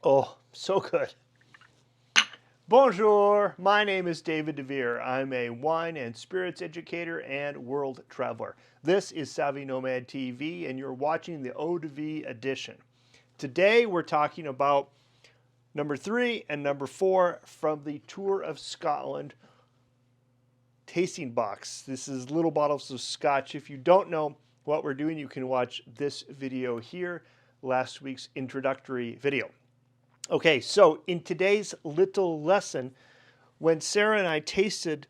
Oh, so good. Bonjour, my name is David DeVere. I'm a wine and spirits educator and world traveler. This is Savvy Nomad TV, and you're watching the Eau de Vie edition. Today, we're talking about number 3 and number 4 from the Tour of Scotland tasting box. This is little bottles of Scotch. If you don't know what we're doing, you can watch this video here, last week's introductory video. Okay, so in today's little lesson, when Sara and I tasted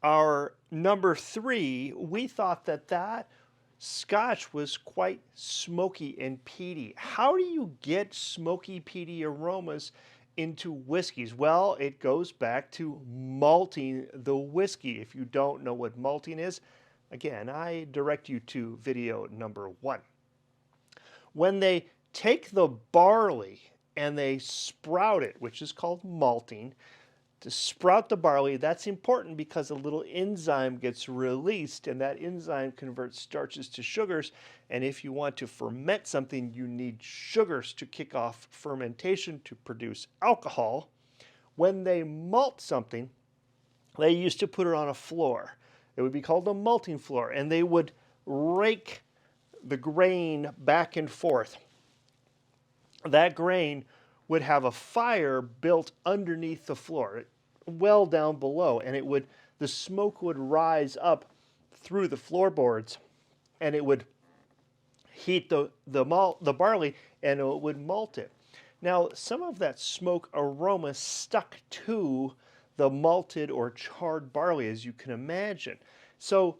our number 3, we thought that Scotch was quite smoky and peaty. How do you get smoky, peaty aromas into whiskeys? Well, it goes back to malting the whiskey. If you don't know what malting is, again, I direct you to video number 1. When they take the barley and they sprout it, which is called malting, to sprout the barley, that's important because a little enzyme gets released, and that enzyme converts starches to sugars. And if you want to ferment something, you need sugars to kick off fermentation to produce alcohol. When they malt something, they used to put it on a floor. It would be called a malting floor, and they would rake the grain back and forth. That grain would have a fire built underneath the floor, well down below, and the smoke would rise up through the floorboards, and it would heat the barley, and it would malt it. Now, some of that smoke aroma stuck to the malted or charred barley, as you can imagine. So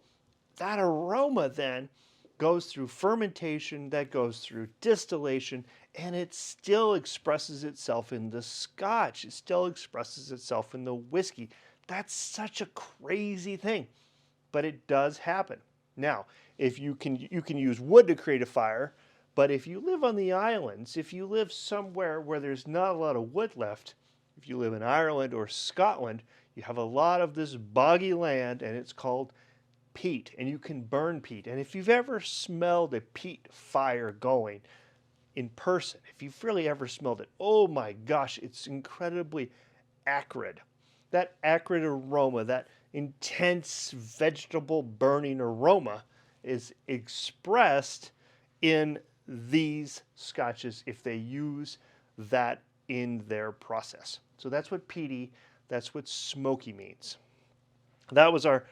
that aroma then goes through fermentation, that goes through distillation, and it still expresses itself in the Scotch. It still expresses itself in the whiskey. That's such a crazy thing, but it does happen. Now, if you can use wood to create a fire, but if you live on the islands, if you live somewhere where there's not a lot of wood left, if you live in Ireland or Scotland, you have a lot of this boggy land, and it's called peat, and you can burn peat. And if you've ever smelled a peat fire going in person, if you've really ever smelled it, oh my gosh, it's incredibly acrid. That acrid aroma, that intense vegetable burning aroma is expressed in these scotches if they use that in their process. So that's what peaty, that's what smoky means. That was our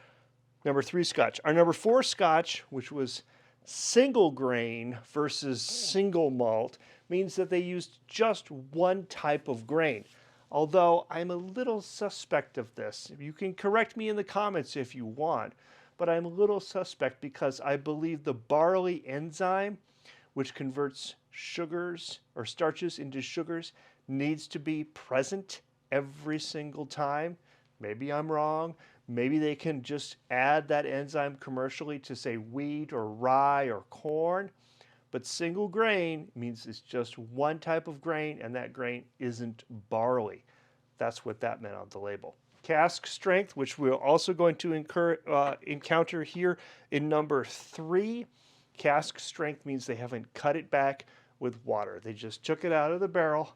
number 3 Scotch. Our number 4 Scotch, which was single grain versus single malt, means that they used just one type of grain. Although I'm a little suspect of this. You can correct me in the comments if you want, but I'm a little suspect because I believe the barley enzyme, which converts sugars or starches into sugars, needs to be present every single time. Maybe I'm wrong. Maybe they can just add that enzyme commercially to, say, wheat or rye or corn. But single grain means it's just one type of grain, and that grain isn't barley. That's what that meant on the label. Cask strength, which we're also going to encounter here in number 3. Cask strength means they haven't cut it back with water. They just took it out of the barrel,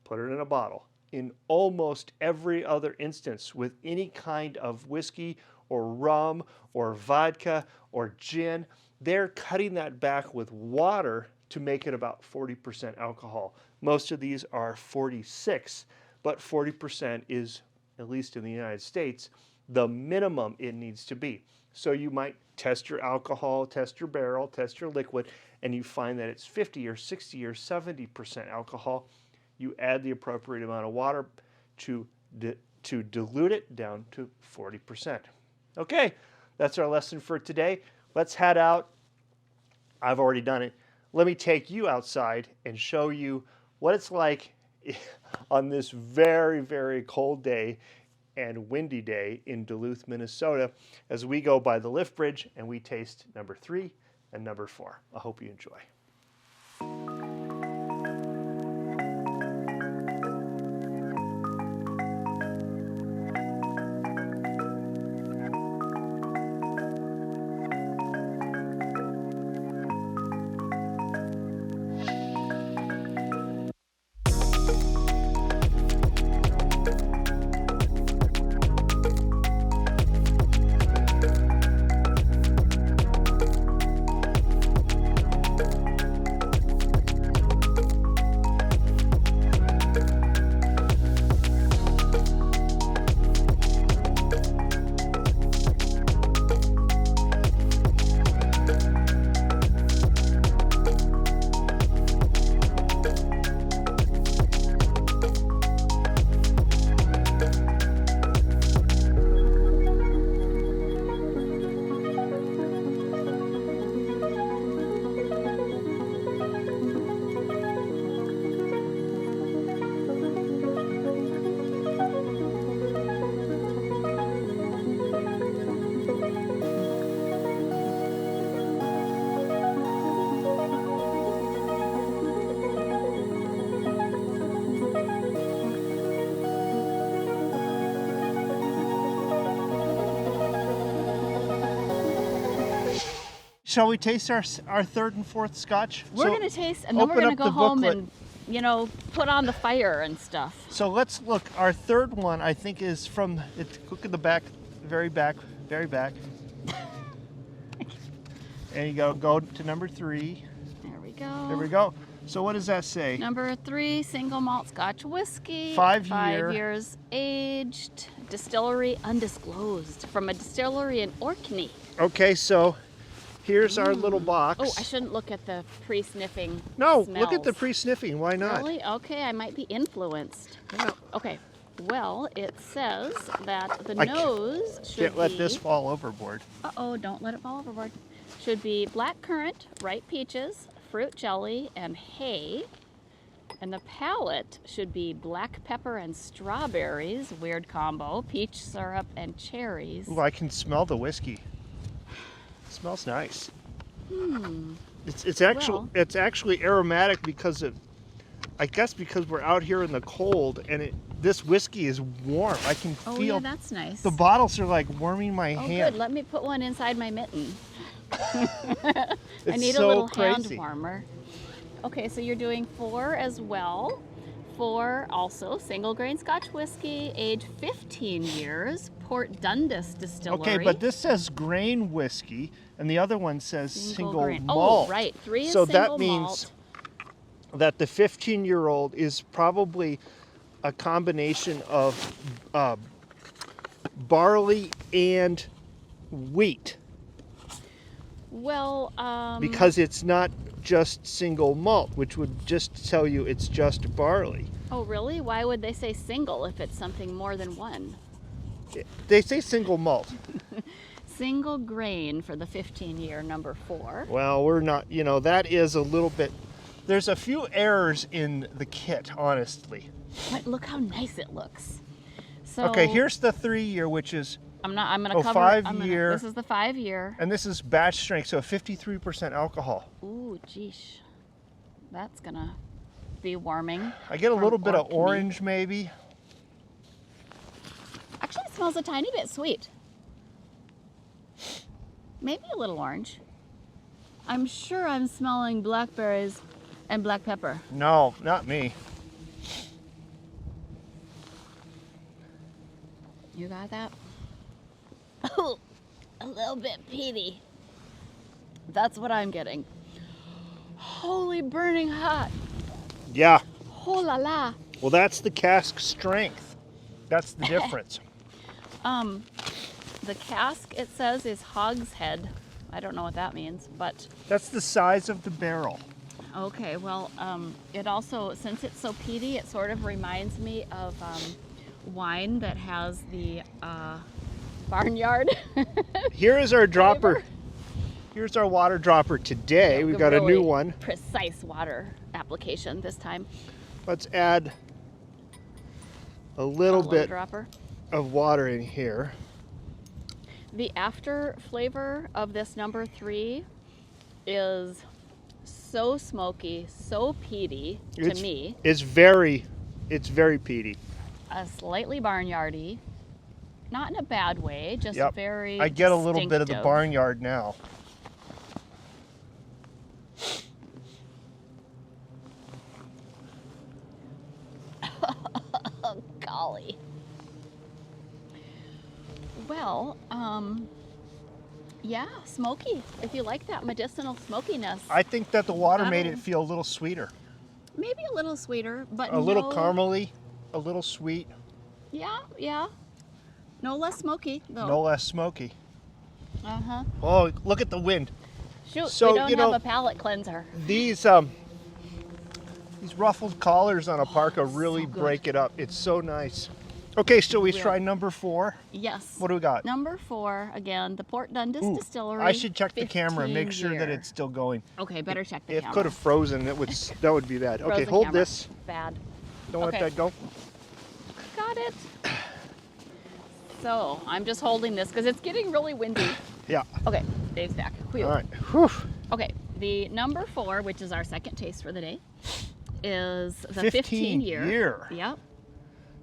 put it in a bottle. In almost every other instance with any kind of whiskey or rum or vodka or gin, they're cutting that back with water to make it about 40% alcohol. Most of these are 46, but 40% is, at least in the United States, the minimum it needs to be. So you might test your alcohol, test your barrel, test your liquid, and you find that it's 50 or 60 or 70% alcohol. You add the appropriate amount of water to dilute it down to 40%. Okay, that's our lesson for today. Let's head out. I've already done it. Let me take you outside and show you what it's like on this very, very cold day and windy day in Duluth, Minnesota, as we go by the lift bridge and we taste number 3 and number 4. I hope you enjoy. Shall we taste our third and fourth Scotch? We're going to taste, and then we're going to go home and, you know, put on the fire and stuff. So let's look. Our third one, I think, is from, look at the back, very back. And you go to number 3. There we go. There we go. So what does that say? Number 3, single malt Scotch whiskey. 5 years aged. Distillery undisclosed. From a distillery in Orkney. Okay, so here's our little box. Oh, I shouldn't look at the pre-sniffing No, smells. look at the pre-sniffing. Why not? Really? Okay, I might be influenced. Yeah. Okay. Well, it says that the nose should Can't let this fall overboard. Uh-oh, don't let it fall overboard. Should be black currant, ripe peaches, fruit jelly, and hay. And the palate should be black pepper and strawberries, weird combo, peach syrup and cherries. Ooh, I can smell the whiskey. It smells nice. It's actually aromatic because of, I guess because we're out here in the cold and this whiskey is warm. I can feel. Oh yeah, that's nice. The bottles are like warming my hand. hand. Good. Let me put one inside my mitten. I need so a little crazy. hand warmer. Okay, so you're doing 4 as well. 4 also single grain Scotch whiskey, age 15 years, Port Dundas Distillery. Okay, but this says grain whiskey, and the other one says single malt. Oh, right. 3 is so single that means malt. that the 15-year-old is probably a combination of barley and wheat. Well, because it's not just single malt, which would just tell you it's just barley. Oh, really? Why would they say single if it's something more than one? They say single malt. Single grain for the 15-year, number 4. Well, we're not, that is a little bit, there's a few errors in the kit, honestly. But look how nice it looks. So okay, here's the 3-year, which is I'm gonna cover 5-year. This is the 5-year. And this is batch strength, so 53% alcohol. Ooh, geesh. That's gonna be warming. I get a little bit of Orkney. orange, maybe. Actually, it smells a tiny bit sweet. Maybe a little orange. I'm sure I'm smelling blackberries and black pepper. No, not me. You got that? Oh, a little bit peaty. That's what I'm getting. Holy burning hot. Yeah. Oh la la. Well, that's the cask strength. That's the difference. The cask, it says, is hogshead. I don't know what that means, but... That's the size of the barrel. Okay, well, it also, since it's so peaty, it sort of reminds me of wine that has the barnyard. Here is our dropper. Here's our water dropper today. We've got really a new one. Precise water application this time. Let's add a little bit dropper of water in here. The after flavor of this number 3 is so smoky, so peaty to me. It's very peaty. Slightly barnyardy. Not in a bad way, just very I get a little bit of the distinctive. barnyard now. Oh, golly. Well, yeah, smoky. If you like that medicinal smokiness. I think that the water made it feel a little sweeter. Maybe a little sweeter, but a little caramely, a little sweet. Yeah, yeah. No less smoky, though. No less smoky. Uh-huh. Oh, look at the wind. Shoot, So, we don't have a palate cleanser. These ruffled collars on a parka really break it up. It's so nice. Okay, so we try number 4. Yes. What do we got? Number 4, again, the Port Dundas Distillery. I should check the camera and make sure that it's still going. Okay, better check the camera. It could have frozen. That would be bad. Okay, Frozen hold camera. this. Bad. Don't let that go. Got it. So I'm just holding this because it's getting really windy. Yeah. Okay, Dave's back. Whew. All right. Whew. Okay, the number 4, which is our second taste for the day, is the 15-year. 15-year. Yep.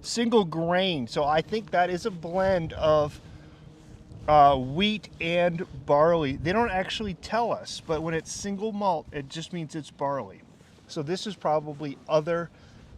Single grain. So I think that is a blend of wheat and barley. They don't actually tell us, but when it's single malt, it just means it's barley. So this is probably other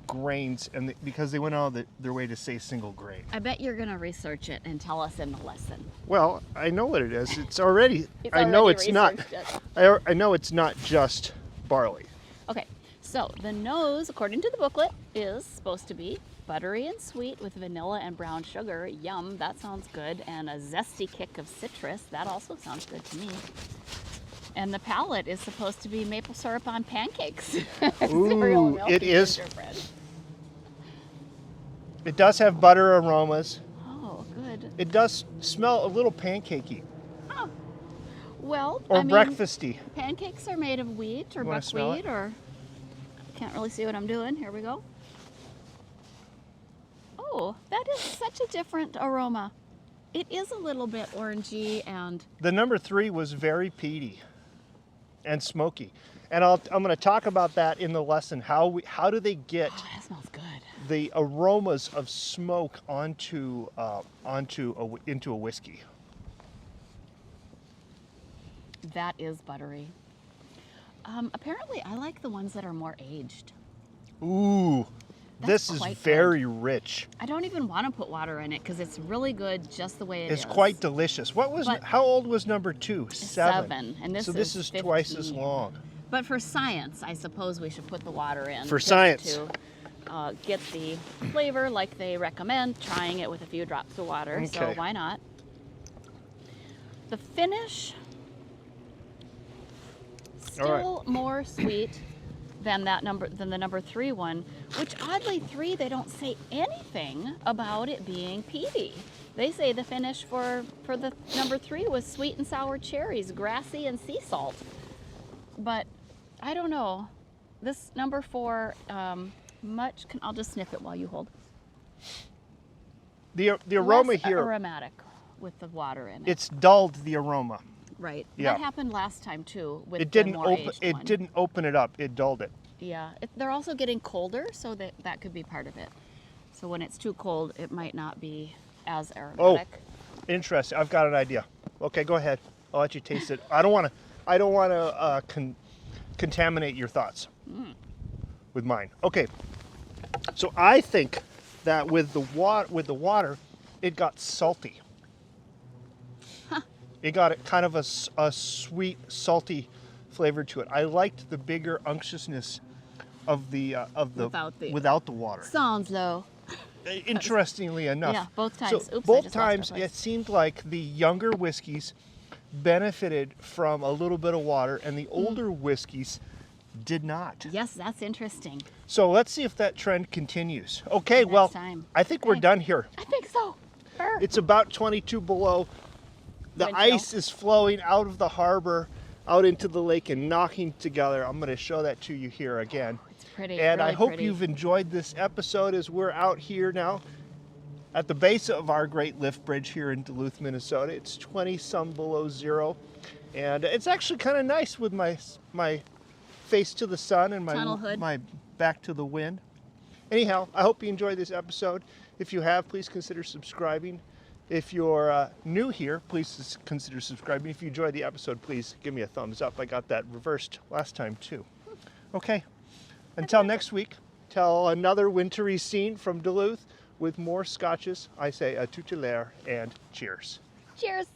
grains, and because they went out of their way to say single grain. I bet you're going to research it and tell us in the lesson. Well, I know what it is. It's already. He's I know already it's not. researched it. I know it's not just barley. Okay, so the nose, according to the booklet, is supposed to be buttery and sweet with vanilla and brown sugar. Yum, that sounds good. And a zesty kick of citrus. That also sounds good to me. And the palate is supposed to be maple syrup on pancakes. Cereal, milk, it and is. gingerbread. It does have butter aromas. Oh, good. It does smell a little pancakey Oh, well, or I mean, breakfasty. pancakes are made of wheat or You wanna smell buckwheat or... Can't really see what I'm doing. Here we go. Oh, that is such a different aroma. It is a little bit orangey and... The number 3 was very peaty and smoky. And I'm going to talk about that in the lesson. How do they get Oh, that smells good. the aromas of smoke into a whiskey? That is buttery. Apparently, I like the ones that are more aged. Ooh, That's this is quite very rich. I don't even want to put water in it because it's really good just the way it is. It's quite delicious. But- How old was number 2? 7, and this so this is 15. twice as long. But for science, I suppose we should put the water in. For just science. To get the flavor like they recommend, trying it with a few drops of water. So Okay. why not? The finish, All right. still more sweet than the number 3 one, which oddly 3 they don't say anything about it being peaty. They say the finish for the number 3 was sweet and sour cherries, grassy and sea salt. But I don't know. This number 4, I'll just sniff it while you hold. The aroma Less here, aromatic with the water in it. it's dulled the aroma. Right. Yeah. That happened last time too with It the didn't more open. aged It one. didn't open it up. It dulled it. Yeah. They're also getting colder, so that could be part of it. So when it's too cold, it might not be as aromatic. Interesting. I've got an idea. Okay, go ahead. I'll let you taste it. I don't want to contaminate your thoughts with mine. Okay. So I think that with the water, it got salty. It got kind of a sweet, salty flavor to it. I liked the bigger unctuousness of the without the water. Sounds low. Interestingly enough. Yeah, both times. So Oops, I both just lost times my place. it seemed like the younger whiskeys benefited from a little bit of water and the older whiskeys did not. Yes, that's interesting. So let's see if that trend continues. Okay, Next well, time. I think we're Okay. done here. I think so. Sure. It's about 22 below. The Wind chill. ice is flowing out of the harbor, out into the lake and knocking together. I'm going to show that to you here again. It's pretty. And I really hope pretty. you've enjoyed this episode as we're out here now at the base of our great lift bridge here in Duluth, Minnesota. It's 20 some below zero. And it's actually kind of nice with my face to the sun and Tunnel hood. my back to the wind. Anyhow, I hope you enjoyed this episode. If you have, please consider subscribing. If you're new here, please consider subscribing. If you enjoyed the episode, please give me a thumbs up. I got that reversed last time too. Okay, until next week, tell another wintry scene from Duluth with more scotches. I say a tutelare and cheers. Cheers.